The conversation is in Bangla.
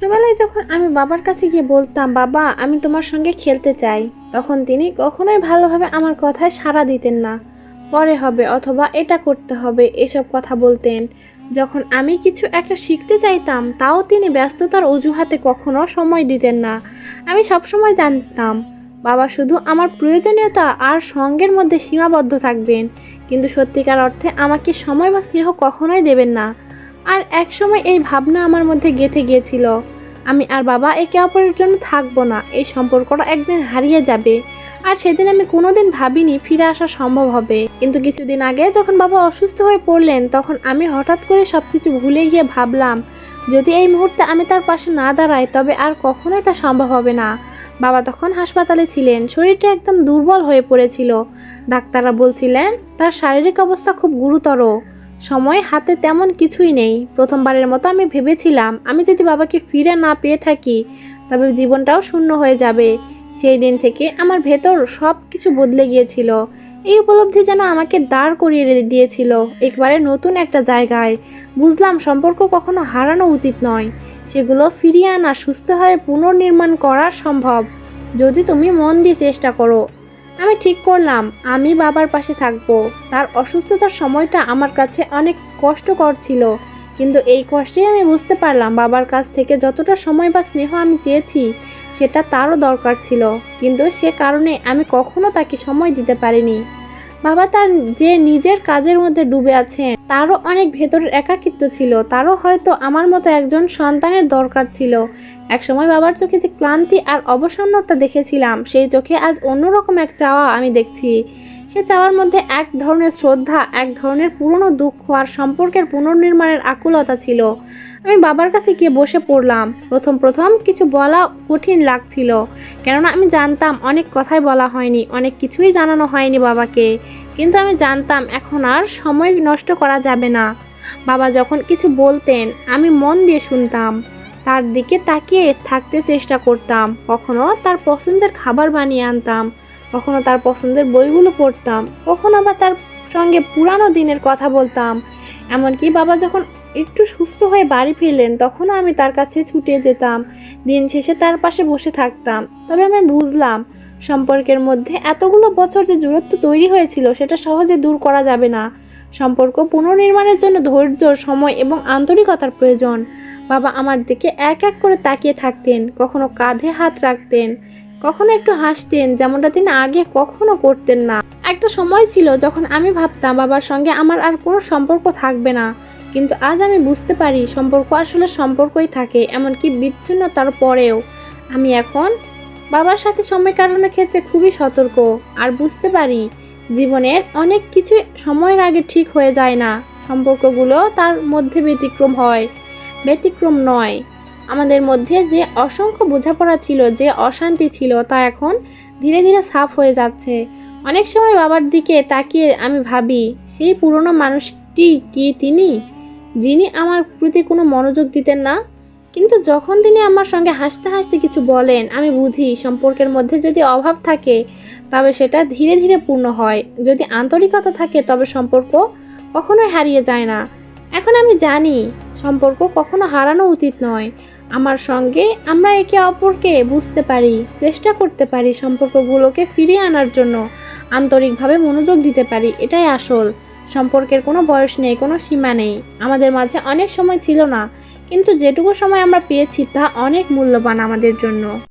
ছোটবেলায় যখন আমি বাবার কাছে গিয়ে বলতাম, বাবা আমি তোমার সঙ্গে খেলতে চাই, তখন তিনি কখনোই ভালোভাবে আমার কথায় সাড়া দিতেন না। পরে হবে অথবা এটা করতে হবে এসব কথা বলতেন। যখন আমি কিছু একটা শিখতে চাইতাম, তাও তিনি ব্যস্ততার অজুহাতে কখনো সময় দিতেন না। আমি সবসময় জানতাম বাবা শুধু আমার প্রয়োজনীয়তা আর সঙ্গের মধ্যে সীমাবদ্ধ থাকবেন, কিন্তু সত্যিকার অর্থে আমাকে সময় বা স্নেহ কখনোই দেবেন না। আর একসময় এই ভাবনা আমার মধ্যে গেঁথে গিয়েছিল, আমি আর বাবা একে অপরের জন্য থাকবো না, এই সম্পর্কটা একদিন হারিয়ে যাবে। আর সেদিন আমি কোনোদিন ভাবিনি ফিরে আসা সম্ভব হবে। কিন্তু কিছুদিন আগে যখন বাবা অসুস্থ হয়ে পড়লেন, তখন আমি হঠাৎ করে সবকিছু ভুলে গিয়ে ভাবলাম, যদি এই মুহূর্তে আমি তার পাশে না দাঁড়াই তবে আর কখনোই তা সম্ভব হবে না। বাবা তখন হাসপাতালে ছিলেন, শরীরটা একদম দুর্বল হয়ে পড়েছিল। ডাক্তাররা বলছিলেন তার শারীরিক অবস্থা খুব গুরুতর। সময় হাতে তেমন কিছুই নেই। প্রথমবারের মতো আমি ভেবেছিলাম আমি যদি বাবাকে ফিরে না পেয়ে থাকি তবে জীবনটাও শূন্য হয়ে যাবে। সেই দিন থেকে আমার ভেতর সব কিছু বদলে গিয়েছিল। এই উপলব্ধি যেন আমাকে দাঁড় করিয়ে দিয়েছিল একবারে নতুন একটা জায়গায়। বুঝলাম সম্পর্ক কখনো হারানো উচিত নয়, সেগুলো ফিরিয়ে আনা, সুস্থ হয়ে পুনর্নির্মাণ করা সম্ভব যদি তুমি মন দিয়ে চেষ্টা করো। আমি ঠিক করলাম আমি বাবার পাশে থাকবো। তার অসুস্থতার সময়টা আমার কাছে অনেক কষ্টকর ছিল, কিন্তু এই কষ্টেই আমি বুঝতে পারলাম বাবার কাছ থেকে যতটা সময় বা স্নেহ আমি চেয়েছি সেটা তারও দরকার ছিল, কিন্তু সে কারণে আমি কখনো তাকে সময় দিতে পারিনি। বাবা তার যে নিজের কাজের মধ্যে ডুবে আছেন, তারও অনেক ভেতরের একাকিত্ব ছিল। তারও হয়তো আমার মতো একজন সন্তানের দরকার ছিল। একসময় বাবার চোখে যে ক্লান্তি আর অবসন্নতা দেখেছিলাম, সেই চোখে আজ অন্যরকম এক চাওয়া আমি দেখছি। সে চাওয়ার মধ্যে এক ধরনের শ্রদ্ধা, এক ধরনের পুরনো দুঃখ আর সম্পর্কের পুনর্নির্মাণের আকুলতা ছিল। আমি বাবার কাছে গিয়ে বসে পড়লাম। প্রথম কিছু বলা কঠিন লাগছিল, কেননা আমি জানতাম অনেক কথাই বলা হয়নি, অনেক কিছুই জানানো হয়নি বাবাকে। কিন্তু আমি জানতাম এখন আর সময় নষ্ট করা যাবে না। বাবা যখন কিছু বলতেন আমি মন দিয়ে শুনতাম, তার দিকে তাকিয়ে থাকতে চেষ্টা করতাম। কখনো তার পছন্দের খাবার বানিয়ে আনতাম, কখনো তার পছন্দের বইগুলো পড়তাম, কখনো আবার তার সঙ্গে পুরানো দিনের কথা বলতাম। এমনকি বাবা যখন একটু সুস্থ হয়ে বাড়ি ফিরলেন, তখনও আমি তার কাছে ছুটে যেতাম, দিন শেষে তার পাশে বসে থাকতাম। তবে আমি বুঝলাম সম্পর্কের মধ্যে এতগুলো বছর যে দূরত্ব তৈরি হয়েছিল সেটা সহজে দূর করা যাবে না। সম্পর্ক পুনর্নির্মাণের জন্য ধৈর্য, সময় এবং আন্তরিকতার প্রয়োজন। বাবা আমার দিকে এক এক করে তাকিয়ে থাকতেন, কখনো কাঁধে হাত রাখতেন, কখনো একটু হাসতেন, যেমনটা তিনি আগে কখনো করতেন না। একটা সময় ছিল যখন আমি ভাবতাম বাবার সঙ্গে আমার আর কোনো সম্পর্ক থাকবে না, কিন্তু আজ আমি বুঝতে পারি সম্পর্ক আসলে সম্পর্কই থাকে, এমনকি বিচ্ছিন্নতার পরেও। আমি এখন বাবার সাথে সময় কাটানোর ক্ষেত্রে খুবই সতর্ক, আর বুঝতে পারি জীবনের অনেক কিছু সময়ের আগে ঠিক হয়ে যায় না। সম্পর্কগুলো তার মধ্যে ব্যতিক্রম হয়, ব্যতিক্রম নয়। আমাদের মধ্যে যে অসংখ্য বোঝাপড়া ছিল, যে অশান্তি ছিল, তা এখন ধীরে ধীরে সাফ হয়ে যাচ্ছে। অনেক সময় বাবার দিকে তাকিয়ে আমি ভাবি, সেই পুরনো মানুষটি কি তিনি, যিনি আমার প্রতি কোনো মনোযোগ দিতেন না? কিন্তু যখন তিনি আমার সঙ্গে হাসতে হাসতে কিছু বলেন, আমি বুঝি সম্পর্কের মধ্যে যদি অভাব থাকে তবে সেটা ধীরে ধীরে পূর্ণ হয়। যদি আন্তরিকতা থাকে তবে সম্পর্ক কখনোই হারিয়ে যায় না। এখন আমি জানি সম্পর্ক কখনো হারানো উচিত নয়। আমার সঙ্গে আমরা একে অপরকে বুঝতে পারি, চেষ্টা করতে পারি, সম্পর্কগুলোকে ফিরিয়ে আনার জন্য আন্তরিকভাবে মনোযোগ দিতে পারি, এটাই আসল। সম্পর্কের কোনো বয়স নেই, কোনো সীমা নেই। আমাদের মাঝে অনেক সময় ছিল না, কিন্তু যেটুকু সময় আমরা পেয়েছি তা অনেক মূল্যবান আমাদের জন্য।